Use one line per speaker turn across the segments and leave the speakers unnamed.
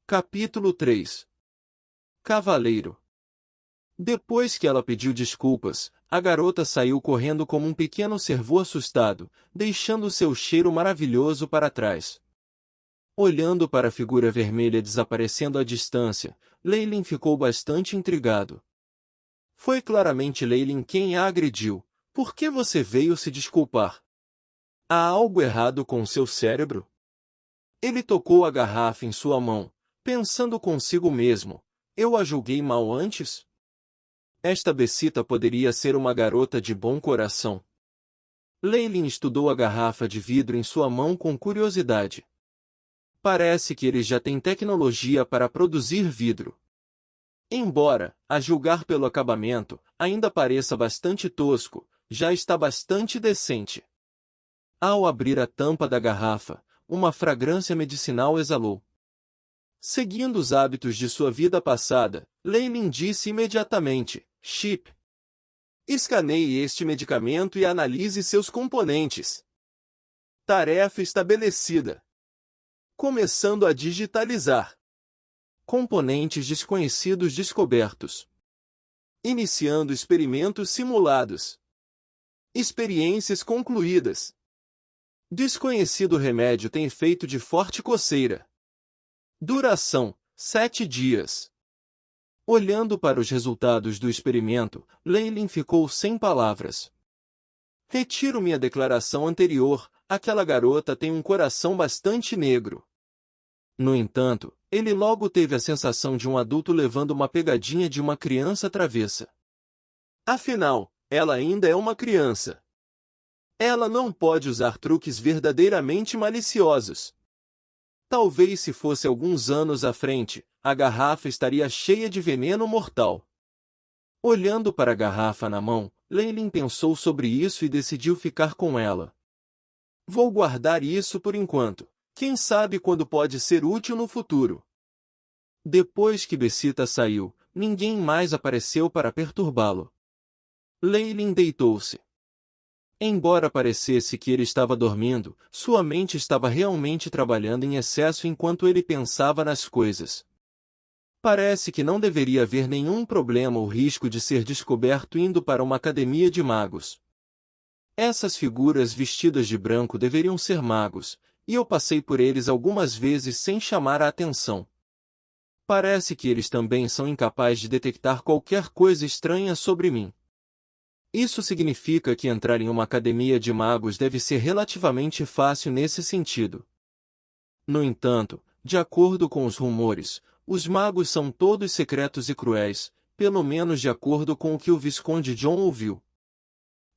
Capítulo 3. Cavaleiro. Depois que ela pediu desculpas, a garota saiu correndo como um pequeno cervo assustado, deixando seu cheiro maravilhoso para trás. Olhando para a figura vermelha desaparecendo à distância, Leylin ficou bastante intrigado. Foi claramente Leylin quem a agrediu. Por que você veio se desculpar? Há algo errado com seu cérebro? Ele tocou a garrafa em sua mão, pensando consigo mesmo, eu a julguei mal antes? Esta Becita poderia ser uma garota de bom coração. Leylin estudou a garrafa de vidro em sua mão com curiosidade. Parece que eles já têm tecnologia para produzir vidro. Embora, a julgar pelo acabamento, ainda pareça bastante tosco, já está bastante decente. Ao abrir a tampa da garrafa, uma fragrância medicinal exalou. Seguindo os hábitos de sua vida passada, Leylin disse imediatamente, Chip. Escaneie este medicamento e analise seus componentes. Tarefa estabelecida. Começando a digitalizar. Componentes desconhecidos descobertos. Iniciando experimentos simulados. Experiências concluídas. Desconhecido remédio tem efeito de forte coceira. Duração: 7 dias. Olhando para os resultados do experimento, Leylin ficou sem palavras. Retiro minha declaração anterior, aquela garota tem um coração bastante negro. No entanto, ele logo teve a sensação de um adulto levando uma pegadinha de uma criança travessa. Afinal, ela ainda é uma criança. Ela não pode usar truques verdadeiramente maliciosos. Talvez se fosse alguns anos à frente, a garrafa estaria cheia de veneno mortal. Olhando para a garrafa na mão, Leylin pensou sobre isso e decidiu ficar com ela. Vou guardar isso por enquanto. Quem sabe quando pode ser útil no futuro. Depois que Becita saiu, ninguém mais apareceu para perturbá-lo. Leylin deitou-se. Embora parecesse que ele estava dormindo, sua mente estava realmente trabalhando em excesso enquanto ele pensava nas coisas. Parece que não deveria haver nenhum problema ou risco de ser descoberto indo para uma academia de magos. Essas figuras vestidas de branco deveriam ser magos, e eu passei por eles algumas vezes sem chamar a atenção. Parece que eles também são incapazes de detectar qualquer coisa estranha sobre mim. Isso significa que entrar em uma academia de magos deve ser relativamente fácil nesse sentido. No entanto, de acordo com os rumores, os magos são todos secretos e cruéis, pelo menos de acordo com o que o Visconde John ouviu.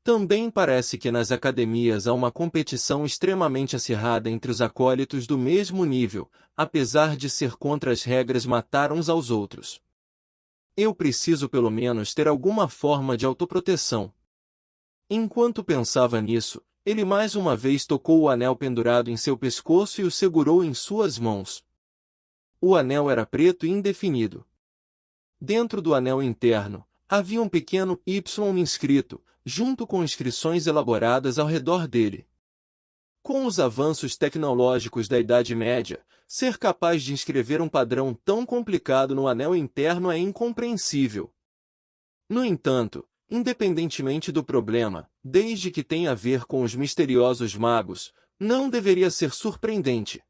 Também parece que nas academias há uma competição extremamente acirrada entre os acólitos do mesmo nível, apesar de ser contra as regras matar uns aos outros. Eu preciso pelo menos ter alguma forma de autoproteção. Enquanto pensava nisso, ele mais uma vez tocou o anel pendurado em seu pescoço e o segurou em suas mãos. O anel era preto e indefinido. Dentro do anel interno, havia um pequeno Y inscrito, junto com inscrições elaboradas ao redor dele. Com os avanços tecnológicos da Idade Média, ser capaz de inscrever um padrão tão complicado no anel interno é incompreensível. No entanto, independentemente do problema, desde que tenha a ver com os misteriosos magos, não deveria ser surpreendente.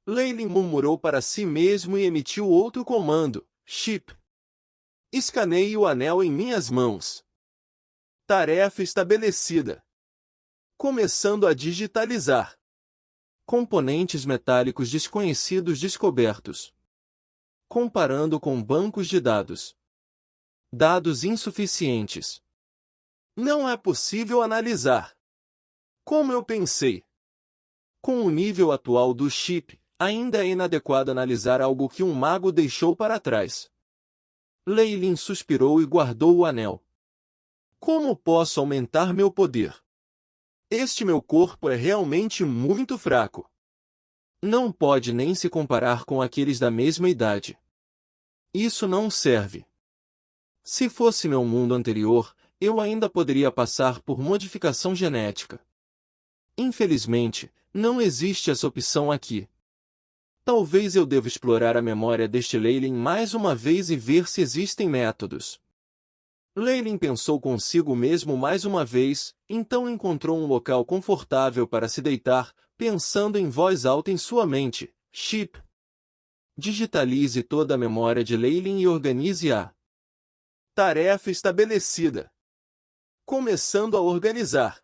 Leylin murmurou para si mesmo e emitiu outro comando, Chip. Escaneie o anel em minhas mãos. Tarefa estabelecida. Começando a digitalizar. Componentes metálicos desconhecidos descobertos. Comparando com bancos de dados. Dados insuficientes. Não é possível analisar. Como eu pensei. Com o nível atual do chip, ainda é inadequado analisar algo que um mago deixou para trás. Leylin suspirou e guardou o anel. Como posso aumentar meu poder? Este meu corpo é realmente muito fraco. Não pode nem se comparar com aqueles da mesma idade. Isso não serve. Se fosse meu mundo anterior, eu ainda poderia passar por modificação genética. Infelizmente, não existe essa opção aqui. Talvez eu deva explorar a memória deste Leylin mais uma vez e ver se existem métodos. Leylin pensou consigo mesmo mais uma vez, então encontrou um local confortável para se deitar, pensando em voz alta em sua mente. Chip. Digitalize toda a memória de Leylin e organize-a. Tarefa estabelecida. Começando a organizar.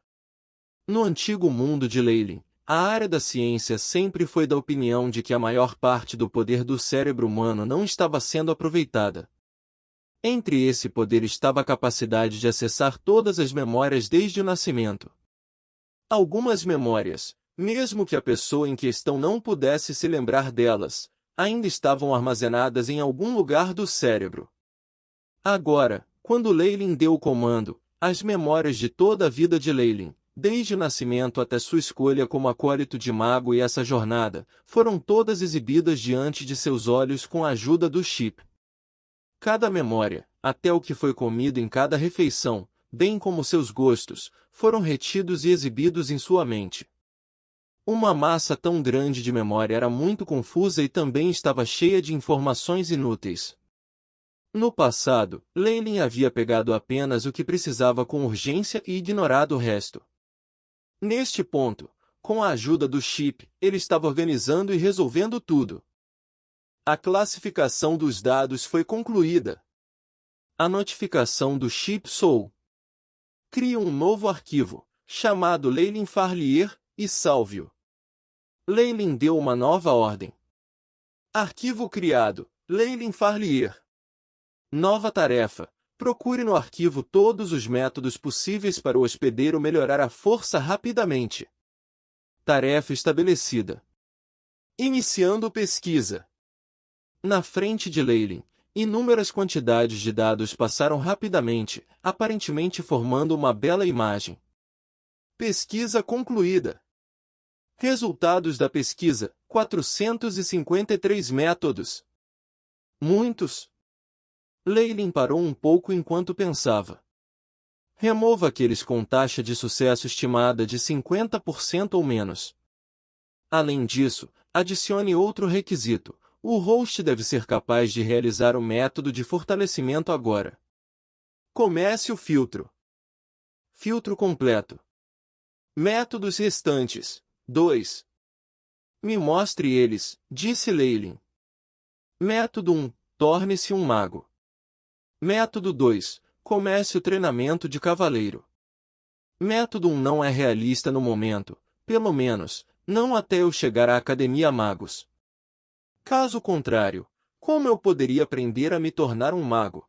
No antigo mundo de Leylin, a área da ciência sempre foi da opinião de que a maior parte do poder do cérebro humano não estava sendo aproveitada. Entre esse poder estava a capacidade de acessar todas as memórias desde o nascimento. Algumas memórias, mesmo que a pessoa em questão não pudesse se lembrar delas, ainda estavam armazenadas em algum lugar do cérebro. Agora, quando Leylin deu o comando, as memórias de toda a vida de Leylin, desde o nascimento até sua escolha como acólito de mago e essa jornada, foram todas exibidas diante de seus olhos com a ajuda do chip. Cada memória, até o que foi comido em cada refeição, bem como seus gostos, foram retidos e exibidos em sua mente. Uma massa tão grande de memória era muito confusa e também estava cheia de informações inúteis. No passado, Leylin havia pegado apenas o que precisava com urgência e ignorado o resto. Neste ponto, com a ajuda do chip, ele estava organizando e resolvendo tudo. A classificação dos dados foi concluída. A notificação do chip soou. Crie um novo arquivo, chamado Leylin Farlier, e salve-o. Leylin deu uma nova ordem. Arquivo criado, Leylin Farlier. Nova tarefa. Procure no arquivo todos os métodos possíveis para o hospedeiro melhorar a força rapidamente. Tarefa estabelecida. Iniciando pesquisa. Na frente de Leylin, inúmeras quantidades de dados passaram rapidamente, aparentemente formando uma bela imagem. Pesquisa concluída. Resultados da pesquisa: 453 métodos. Muitos. Leylin parou um pouco enquanto pensava. Remova aqueles com taxa de sucesso estimada de 50% ou menos. Além disso, adicione outro requisito: o host deve ser capaz de realizar o método de fortalecimento agora. Comece o filtro. Filtro completo. Métodos restantes: 2. Me mostre eles, disse Leylin. Método 1. Torne-se um mago. Método 2. Comece o treinamento de cavaleiro. Método 1 não é realista no momento, pelo menos, não até eu chegar à Academia Magos. Caso contrário, como eu poderia aprender a me tornar um mago?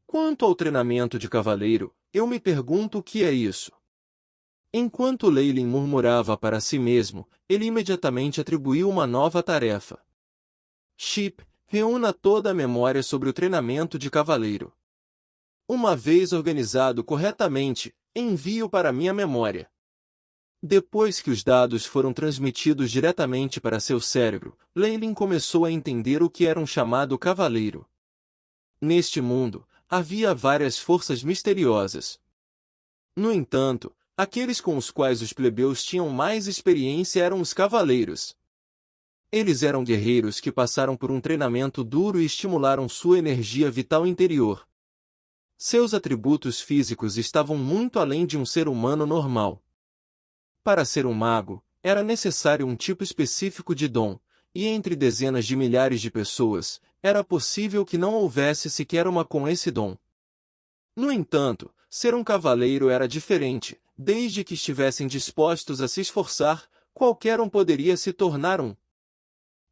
Quanto ao treinamento de cavaleiro, eu me pergunto o que é isso. Enquanto Leylin murmurava para si mesmo, ele imediatamente atribuiu uma nova tarefa. Chip, reúna toda a memória sobre o treinamento de cavaleiro. Uma vez organizado corretamente, envie-o para minha memória. Depois que os dados foram transmitidos diretamente para seu cérebro, Leylin começou a entender o que era um chamado cavaleiro. Neste mundo, havia várias forças misteriosas. No entanto, aqueles com os quais os plebeus tinham mais experiência eram os cavaleiros. Eles eram guerreiros que passaram por um treinamento duro e estimularam sua energia vital interior. Seus atributos físicos estavam muito além de um ser humano normal. Para ser um mago, era necessário um tipo específico de dom, e entre dezenas de milhares de pessoas, era possível que não houvesse sequer uma com esse dom. No entanto, ser um cavaleiro era diferente, desde que estivessem dispostos a se esforçar, qualquer um poderia se tornar um.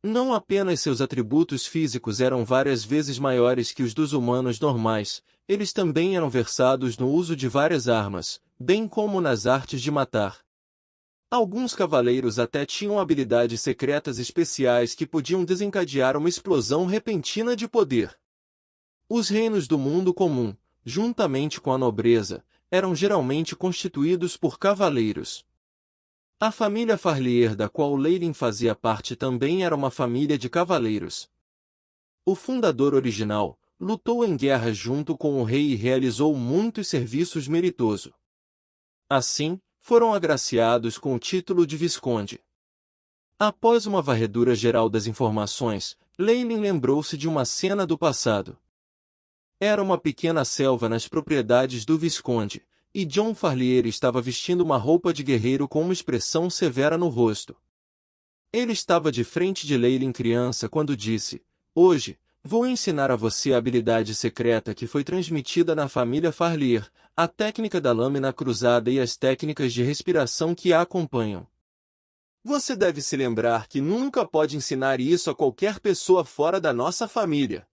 Não apenas seus atributos físicos eram várias vezes maiores que os dos humanos normais, eles também eram versados no uso de várias armas, bem como nas artes de matar. Alguns cavaleiros até tinham habilidades secretas especiais que podiam desencadear uma explosão repentina de poder. Os reinos do mundo comum, juntamente com a nobreza, eram geralmente constituídos por cavaleiros. A família Farlier da qual Leylin fazia parte também era uma família de cavaleiros. O fundador original lutou em guerra junto com o rei e realizou muitos serviços meritosos. Assim, foram agraciados com o título de Visconde. Após uma varredura geral das informações, Leylin lembrou-se de uma cena do passado. Era uma pequena selva nas propriedades do Visconde, e John Farlier estava vestindo uma roupa de guerreiro com uma expressão severa no rosto. Ele estava de frente de Leylin criança quando disse: "Hoje, vou ensinar a você a habilidade secreta que foi transmitida na família Farlier, a técnica da lâmina cruzada e as técnicas de respiração que a acompanham. Você deve se lembrar que nunca pode ensinar isso a qualquer pessoa fora da nossa família."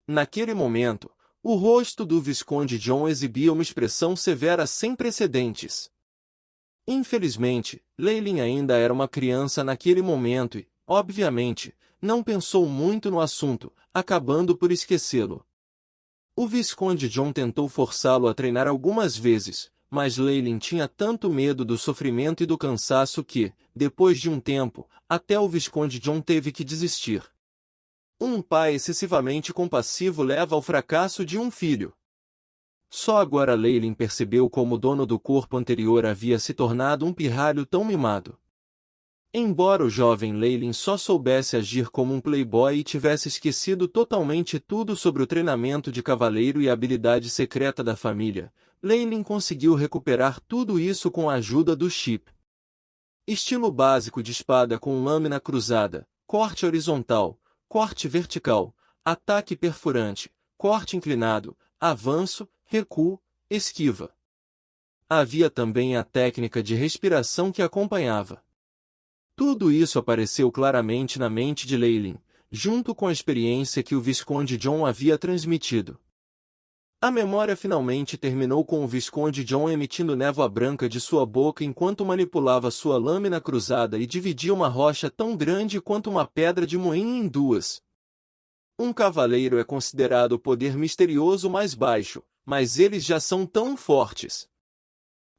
Naquele momento, o rosto do Visconde John exibia uma expressão severa sem precedentes. Infelizmente, Leylin ainda era uma criança naquele momento e, obviamente, não pensou muito no assunto, acabando por esquecê-lo. O Visconde John tentou forçá-lo a treinar algumas vezes, mas Leylin tinha tanto medo do sofrimento e do cansaço que, depois de um tempo, até o Visconde John teve que desistir. Um pai excessivamente compassivo leva ao fracasso de um filho. Só agora Leylin percebeu como o dono do corpo anterior havia se tornado um pirralho tão mimado. Embora o jovem Leylin só soubesse agir como um playboy e tivesse esquecido totalmente tudo sobre o treinamento de cavaleiro e a habilidade secreta da família, Leylin conseguiu recuperar tudo isso com a ajuda do chip. Estilo básico de espada com lâmina cruzada, corte horizontal, corte vertical, ataque perfurante, corte inclinado, avanço, recuo, esquiva. Havia também a técnica de respiração que acompanhava. Tudo isso apareceu claramente na mente de Leylin, junto com a experiência que o Visconde John havia transmitido. A memória finalmente terminou com o Visconde John emitindo névoa branca de sua boca enquanto manipulava sua lâmina cruzada e dividia uma rocha tão grande quanto uma pedra de moinho em duas. Um cavaleiro é considerado o poder misterioso mais baixo, mas eles já são tão fortes.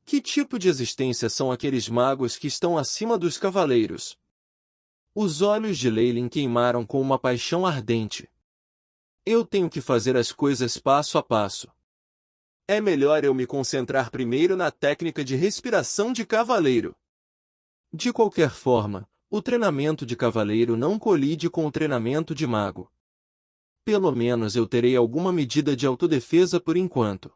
Que tipo de existência são aqueles magos que estão acima dos cavaleiros? Os olhos de Leylin queimaram com uma paixão ardente. Eu tenho que fazer as coisas passo a passo. É melhor eu me concentrar primeiro na técnica de respiração de cavaleiro. De qualquer forma, o treinamento de cavaleiro não colide com o treinamento de mago. Pelo menos eu terei alguma medida de autodefesa por enquanto.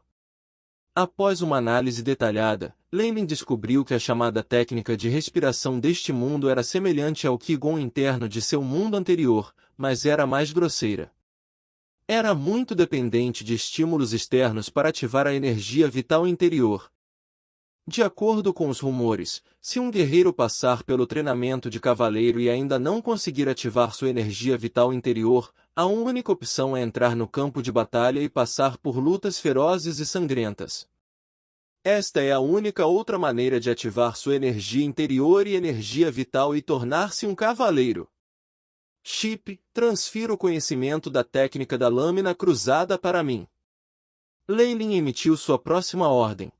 Após uma análise detalhada, Leylin descobriu que a chamada técnica de respiração deste mundo era semelhante ao Qigong interno de seu mundo anterior, mas era mais grosseira. Era muito dependente de estímulos externos para ativar a energia vital interior. De acordo com os rumores, se um guerreiro passar pelo treinamento de cavaleiro e ainda não conseguir ativar sua energia vital interior, a única opção é entrar no campo de batalha e passar por lutas ferozes e sangrentas. Esta é a única outra maneira de ativar sua energia interior e energia vital e tornar-se um cavaleiro. Chip, transfira o conhecimento da técnica da lâmina cruzada para mim. Leylin emitiu sua próxima ordem.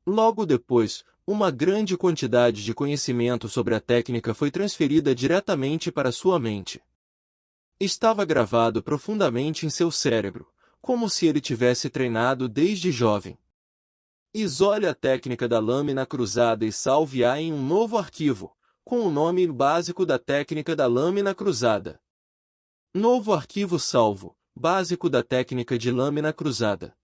Logo depois, uma grande quantidade de conhecimento sobre a técnica foi transferida diretamente para sua mente. Estava gravado profundamente em seu cérebro, como se ele tivesse treinado desde jovem. Isole a técnica da lâmina cruzada e salve-a em um novo arquivo, com o nome básico da técnica da lâmina cruzada. Novo arquivo salvo, básico da técnica de lâmina cruzada.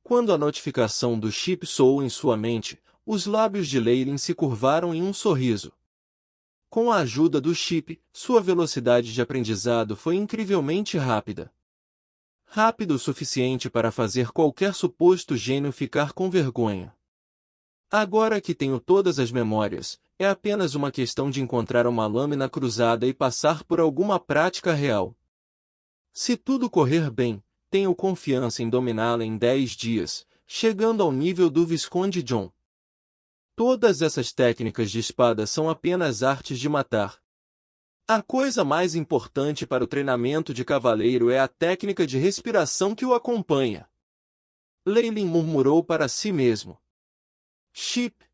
Quando a notificação do chip soou em sua mente, os lábios de Leylin se curvaram em um sorriso. Com a ajuda do chip, sua velocidade de aprendizado foi incrivelmente rápida. Rápido o suficiente para fazer qualquer suposto gênio ficar com vergonha. Agora que tenho todas as memórias, é apenas uma questão de encontrar uma lâmina cruzada e passar por alguma prática real. Se tudo correr bem, tenho confiança em dominá-la em 10 dias, chegando ao nível do Visconde John. Todas essas técnicas de espada são apenas artes de matar. A coisa mais importante para o treinamento de cavaleiro é a técnica de respiração que o acompanha. Leylin murmurou para si mesmo. Chip.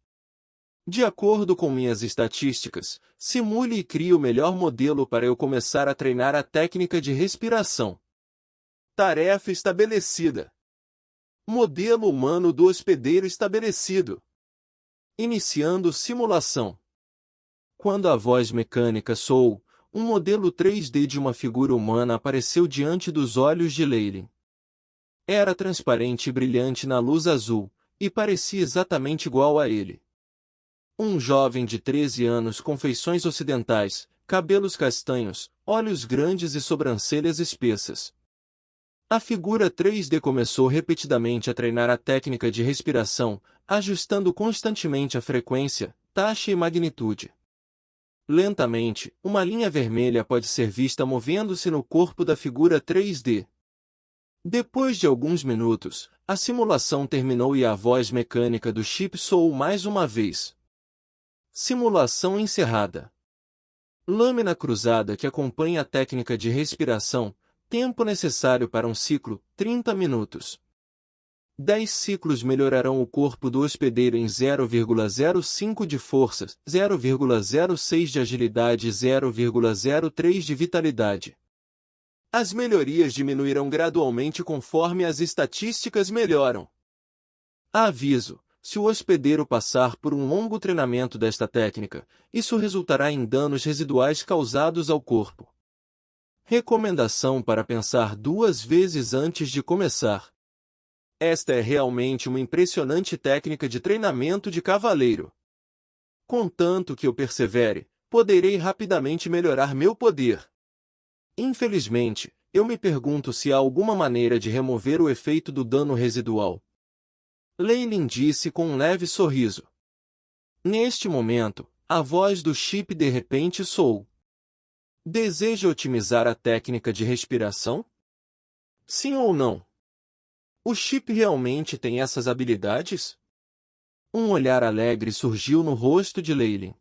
De acordo com minhas estatísticas, simule e crie o melhor modelo para eu começar a treinar a técnica de respiração. Tarefa estabelecida. Modelo humano do hospedeiro estabelecido. Iniciando simulação. Quando a voz mecânica soou, um modelo 3D de uma figura humana apareceu diante dos olhos de Leylin. Era transparente e brilhante na luz azul, e parecia exatamente igual a ele. Um jovem de 13 anos com feições ocidentais, cabelos castanhos, olhos grandes e sobrancelhas espessas. A figura 3D começou repetidamente a treinar a técnica de respiração, ajustando constantemente a frequência, taxa e magnitude. Lentamente, uma linha vermelha pode ser vista movendo-se no corpo da figura 3D. Depois de alguns minutos, a simulação terminou e a voz mecânica do chip soou mais uma vez. Simulação encerrada. Lâmina cruzada que acompanha a técnica de respiração. Tempo necessário para um ciclo, 30 minutos. 10 ciclos melhorarão o corpo do hospedeiro em 0,05 de força, 0,06 de agilidade e 0,03 de vitalidade. As melhorias diminuirão gradualmente conforme as estatísticas melhoram. Aviso: se o hospedeiro passar por um longo treinamento desta técnica, isso resultará em danos residuais causados ao corpo. Recomendação para pensar 2 vezes antes de começar. Esta é realmente uma impressionante técnica de treinamento de cavaleiro. Contanto que eu persevere, poderei rapidamente melhorar meu poder. Infelizmente, eu me pergunto se há alguma maneira de remover o efeito do dano residual. Leylin disse com um leve sorriso. Neste momento, a voz do chip de repente soou. Deseja otimizar a técnica de respiração? Sim ou não? O chip realmente tem essas habilidades? Um olhar alegre surgiu no rosto de Leylin.